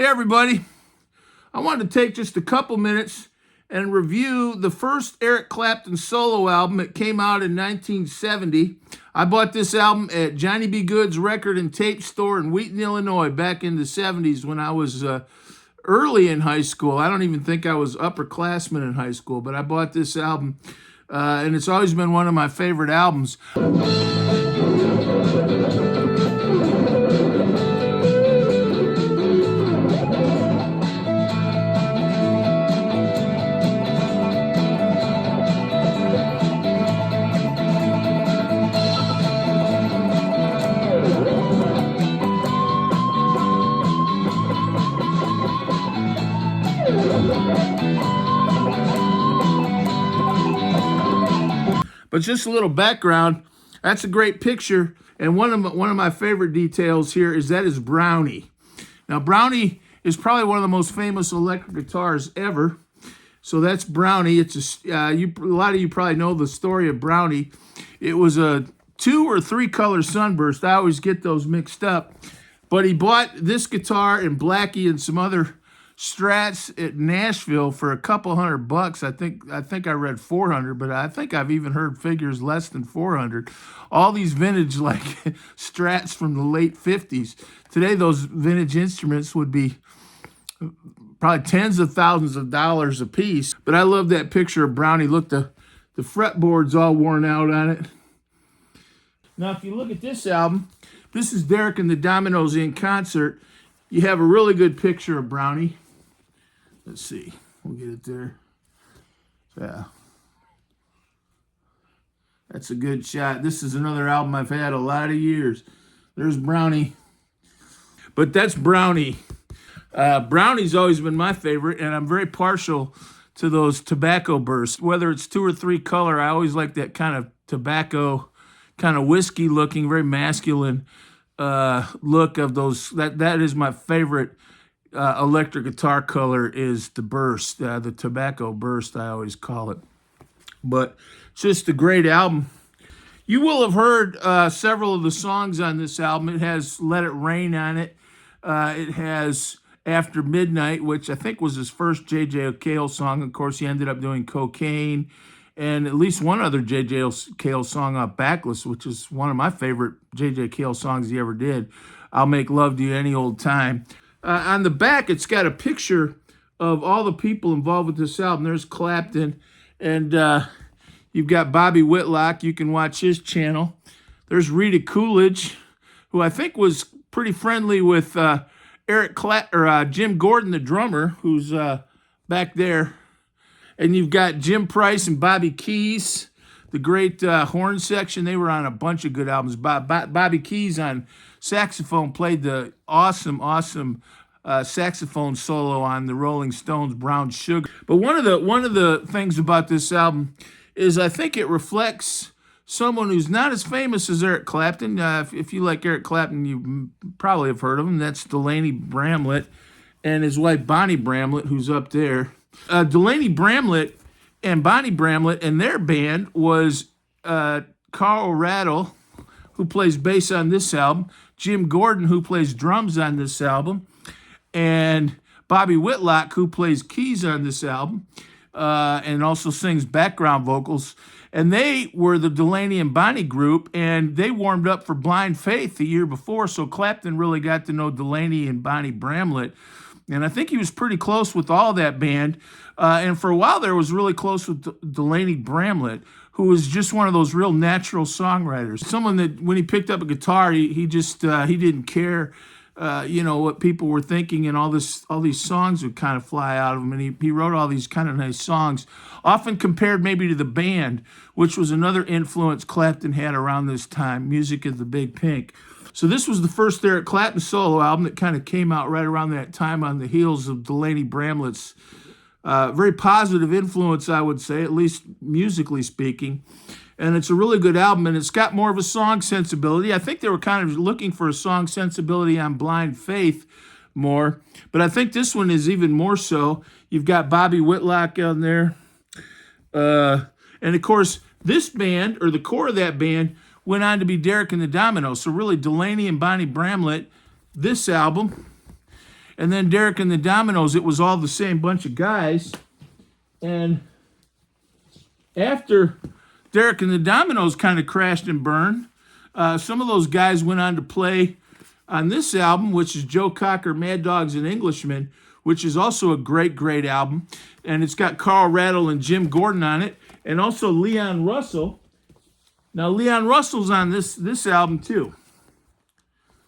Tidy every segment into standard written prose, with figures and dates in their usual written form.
Hey everybody, I wanted to take just a couple minutes and review the first Eric Clapton solo album. It came out in 1970. I bought this album at Johnny B. Good's record and tape store in Wheaton, Illinois back in the 70s when I was early in high school. I don't even think I was upperclassman in high school, but I bought this album and it's always been one of my favorite albums. But just a little background, that's a great picture. And one of my favorite details here is that is Brownie. Now, Brownie is probably one of the most famous electric guitars ever. So that's Brownie. It's a lot of you probably know the story of Brownie. It was a 2 or 3 color sunburst. I always get those mixed up. But he bought this guitar and Blackie and some other Strats at Nashville for a couple $100. I think I read 400, but I think I've even heard figures less than 400. All these vintage like Strats from the late 50s. Today those vintage instruments would be probably tens of thousands of dollars a piece. But I love that picture of Brownie. Look, the fretboard's all worn out on it. Now if you look at this album, this is Derek and the Dominoes in concert. You have a really good picture of Brownie. Let's see. We'll get it there. Yeah. That's a good shot. This is another album I've had a lot of years. There's Brownie. But that's Brownie. Brownie's always been my favorite, and I'm very partial to those tobacco bursts. Whether it's 2 or 3 color, I always like that kind of tobacco, kind of whiskey looking, very masculine look of those. That is my favorite electric guitar color, is the burst, the tobacco burst, I always call it. But it's just a great album. You will have heard several of the songs on this album. It has Let It Rain on it. It has After Midnight, which I think was his first J.J. Cale song. Of course, he ended up doing Cocaine, and at least one other J.J. Cale song on Backless, which is one of my favorite J.J. Cale songs he ever did. I'll Make Love to You Any Old Time. On the back, it's got a picture of all the people involved with this album. There's Clapton, and you've got Bobby Whitlock. You can watch his channel. There's Rita Coolidge, who I think was pretty friendly with Jim Gordon, the drummer, who's back there. And you've got Jim Price and Bobby Keys, the great horn section. They were on a bunch of good albums. Bobby Keys on saxophone played the awesome saxophone solo on the Rolling Stones' Brown Sugar. But one of the things about this album is I think it reflects someone who's not as famous as Eric Clapton. If you like Eric Clapton, you probably have heard of him. That's Delaney Bramlett and his wife Bonnie Bramlett, who's up there. Delaney Bramlett and Bonnie Bramlett and their band was Carl Rattle, who plays bass on this album, Jim Gordon, who plays drums on this album, and Bobby Whitlock, who plays keys on this album, and also sings background vocals. And they were the Delaney and Bonnie group, and they warmed up for Blind Faith the year before, so Clapton really got to know Delaney and Bonnie Bramlett. And I think he was pretty close with all that band. And for a while there was really close with Delaney Bramlett, who was just one of those real natural songwriters. Someone that when he picked up a guitar, he didn't care, what people were thinking, and all these songs would kind of fly out of him. And he wrote all these kind of nice songs, often compared maybe to the band, which was another influence Clapton had around this time, Music of the Big Pink. So this was the first Eric Clapton solo album that kind of came out right around that time on the heels of Delaney Bramlett's very positive influence, I would say, at least musically speaking. And it's a really good album, and it's got more of a song sensibility. I think they were kind of looking for a song sensibility on Blind Faith more, but I think this one is even more so. You've got Bobby Whitlock on there. And of course, this band, or the core of that band, went on to be Derek and the Dominoes. So really, Delaney and Bonnie Bramlett, this album. And then Derek and the Dominoes, it was all the same bunch of guys. And after Derek and the Dominoes kind of crashed and burned, some of those guys went on to play on this album, which is Joe Cocker, Mad Dogs and Englishmen, which is also a great, great album. And it's got Carl Rattle and Jim Gordon on it, and also Leon Russell. Now, Leon Russell's on this album, too.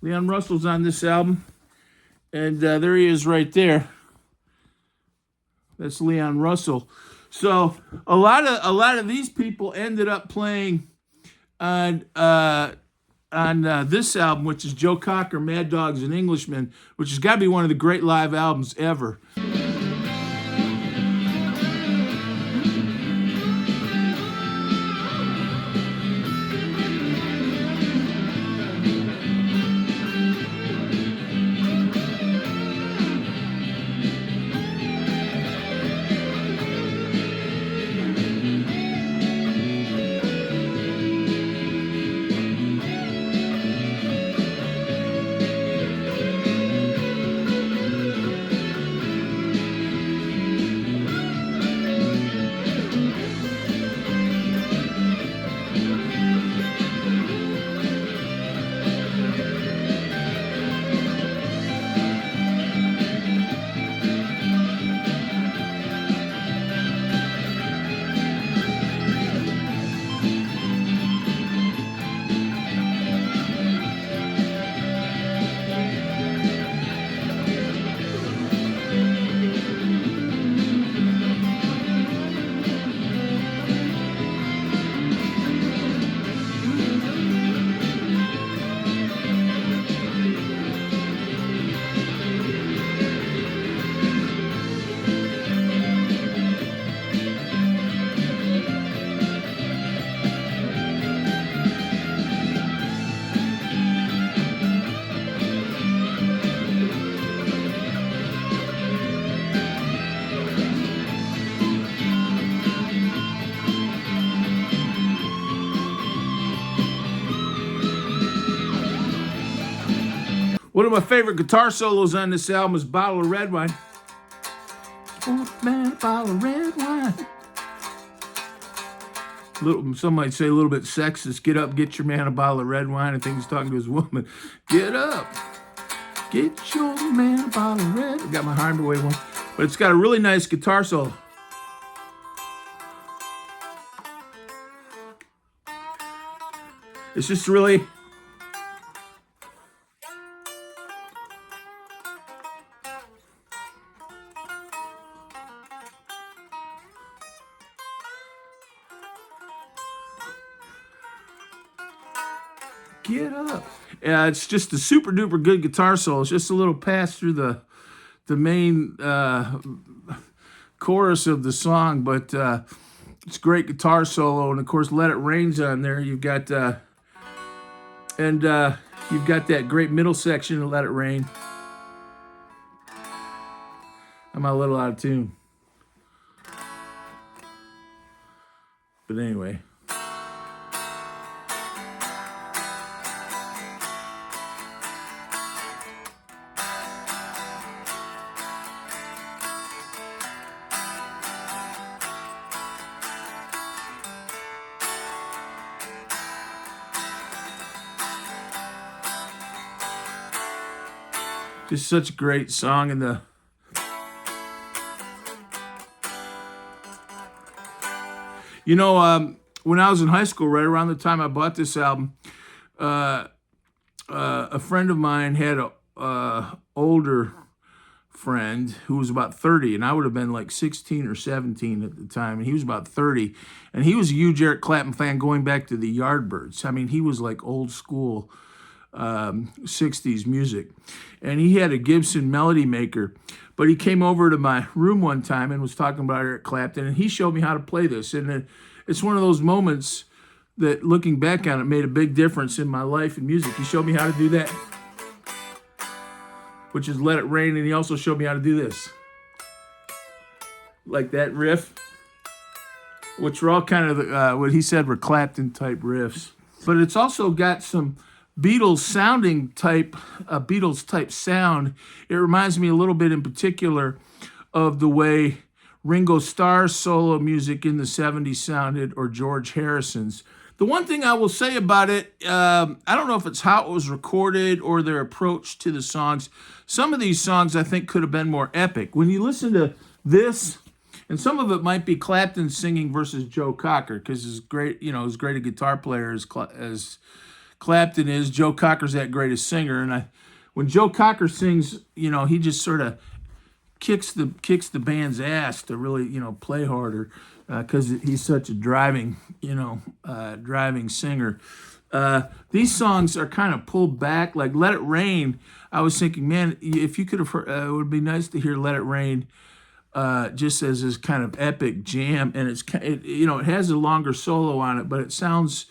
Leon Russell's on this album, and there he is right there. That's Leon Russell. So a lot of these people ended up playing on this album, which is Joe Cocker, Mad Dogs and Englishmen, which has got to be one of the great live albums ever. One of my favorite guitar solos on this album is Bottle of Red Wine. Oh man, a bottle of red wine. Some might say a little bit sexist. Get up, get your man a bottle of red wine. I think he's talking to his woman. Get up, get your man a bottle of red. I got my Hardaway one. But it's got a really nice guitar solo. It's just really... Get up. Yeah, it's just a super duper good guitar solo. It's just a little pass through the main chorus of the song, but it's a great guitar solo. And of course, Let It Rain's on there. You've got you've got that great middle section of Let It Rain. I'm a little out of tune, but anyway. Just such a great song. And when I was in high school, right around the time I bought this album, a friend of mine had a older friend who was about 30, and I would have been like 16 or 17 at the time, and he was about 30, and he was a huge Eric Clapton fan going back to the Yardbirds. I mean, he was like old school 60s music, and he had a Gibson Melody Maker, but he came over to my room one time and was talking about Eric Clapton, and he showed me how to play this, and it's one of those moments that, looking back on it, made a big difference in my life and music. He showed me how to do that, which is Let It Rain, and he also showed me how to do this, like that riff, which were all kind of what he said were Clapton type riffs. But it's also got some Beatles type sound. It reminds me a little bit in particular of the way Ringo Starr's solo music in the 70s sounded, or George Harrison's. The one thing I will say about it, I don't know if it's how it was recorded or their approach to the songs. Some of these songs I think could have been more epic. When you listen to this, and some of it might be Clapton singing versus Joe Cocker, because as great, as great a guitar player as Clapton is, Joe Cocker's that great a singer. And when Joe Cocker sings, he just sort of kicks the band's ass to really play harder, because he's such a driving singer. These songs are kind of pulled back, like "Let It Rain." I was thinking, man, if you could have heard, it would be nice to hear "Let It Rain" just as this kind of epic jam, and it has a longer solo on it, but it sounds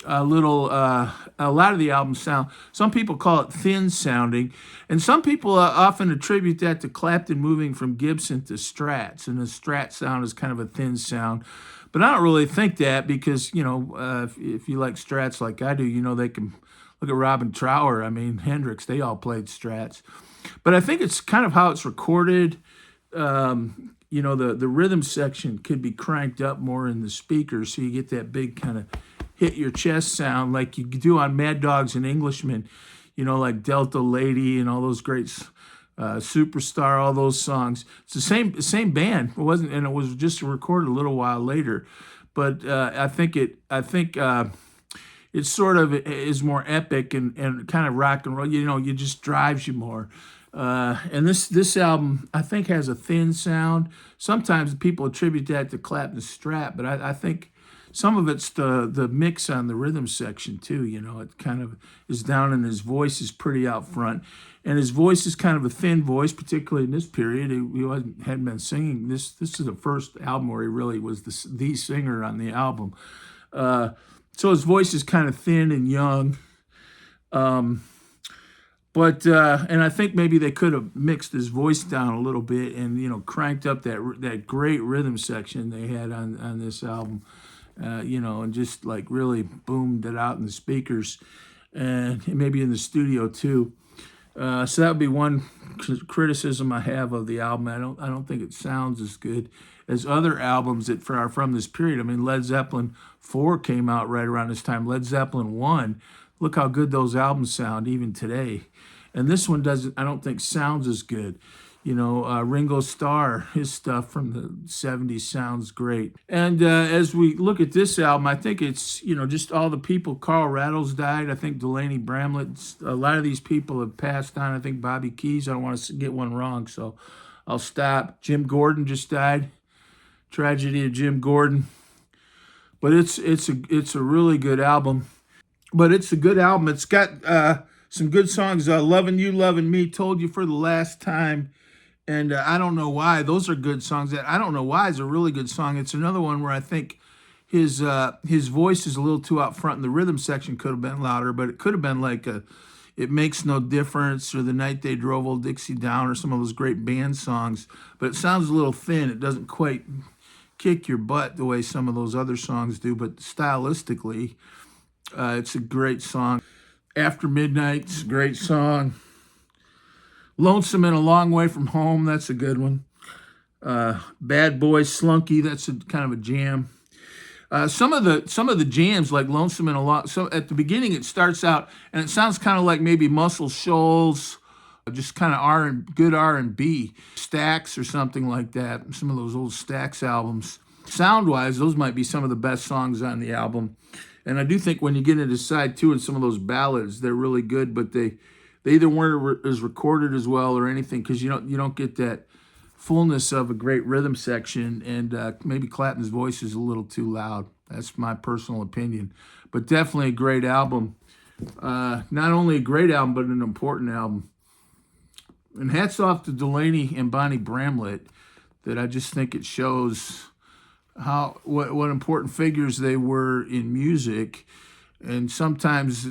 a lot of the albums sound, some people call it thin sounding, and some people often attribute that to Clapton moving from Gibson to Strats, and the Strat sound is kind of a thin sound. But I don't really think that, because if you like Strats like I do, they can look at Robin Trower, Hendrix, they all played Strats. But I think it's kind of how it's recorded. The rhythm section could be cranked up more in the speakers, so you get that big kind of hit your chest sound like you do on Mad Dogs and Englishmen, like Delta Lady and all those great Superstar, all those songs. It's the same band. It wasn't, and it was just recorded a little while later. But I think it sort of is more epic and kind of rock and roll. It just drives you more. And this album, I think, has a thin sound. Sometimes people attribute that to Clapton's Strat, but I think some of it's the mix on the rhythm section too. It kind of is down, and his voice is pretty out front. And his voice is kind of a thin voice, particularly in this period. He hadn't been singing. This is the first album where he really was the singer on the album. So his voice is kind of thin and young. But I think maybe they could have mixed his voice down a little bit and cranked up that great rhythm section they had on this album, and just like really boomed it out in the speakers, and maybe in the studio too. So that would be one criticism I have of the album. I don't think it sounds as good as other albums that are from this period. Led Zeppelin 4 came out right around this time. Led Zeppelin 1, look how good those albums sound even today. And this one I don't think sounds as good. Ringo Starr, his stuff from the 70s sounds great. And as we look at this album, I think it's, just all the people. Carl Rattles died. I think Delaney Bramlett, a lot of these people have passed on. I think Bobby Keys, I don't want to get one wrong, so I'll stop. Jim Gordon just died. Tragedy of Jim Gordon. But it's a really good album. But it's a good album. It's got some good songs. Loving You, Loving Me, Told You for the Last Time. And I Don't Know Why. Those are good songs. That I Don't Know Why is a really good song. It's another one where I think his voice is a little too out front, and the rhythm section could have been louder, but it could have been like It Makes No Difference, or The Night They Drove Old Dixie Down, or some of those great band songs. But it sounds a little thin. It doesn't quite kick your butt the way some of those other songs do, but stylistically, it's a great song. After Midnight's a great song. Lonesome and a Long Way from Home, that's a good one. Bad Boy Slunky, that's kind of a jam. Some of the jams, like Lonesome and a Long, so at the beginning it starts out and it sounds kind of like maybe Muscle Shoals, just kind of good R&B, Stax or something like that. Some of those old Stax albums. Sound-wise, those might be some of the best songs on the album. And I do think when you get into side 2 and some of those ballads, they're really good, but they either weren't as recorded as well or anything, because you don't get that fullness of a great rhythm section, and maybe Clapton's voice is a little too loud. That's my personal opinion. But definitely a great album. Not only a great album, but an important album. And hats off to Delaney and Bonnie Bramlett, that I just think it shows what important figures they were in music. And sometimes, they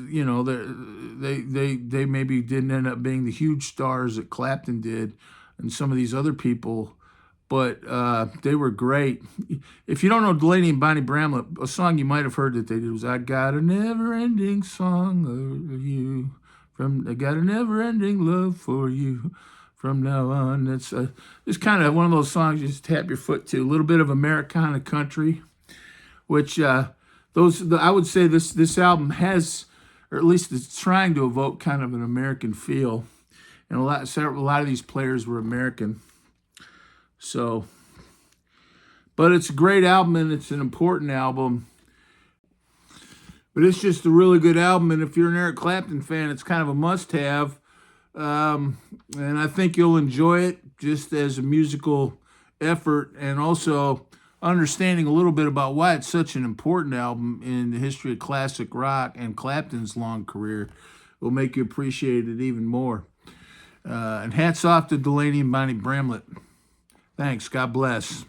maybe didn't end up being the huge stars that Clapton did, and some of these other people but they were great. If you don't know Delaney and Bonnie Bramlett, a song you might have heard that they did was "I Got a Never-Ending Song of You." I got a never-ending love for you from now on. It's kind of one of those songs you just tap your foot to. A little bit of Americana country, which I would say this album has, or at least it's trying to evoke kind of an American feel. And a lot of these players were American. So, but it's a great album and it's an important album. But it's just a really good album, and if you're an Eric Clapton fan, it's kind of a must-have. And I think you'll enjoy it just as a musical effort, and also understanding a little bit about why it's such an important album in the history of classic rock and Clapton's long career will make you appreciate it even more. And hats off to Delaney and Bonnie Bramlett. Thanks. God bless.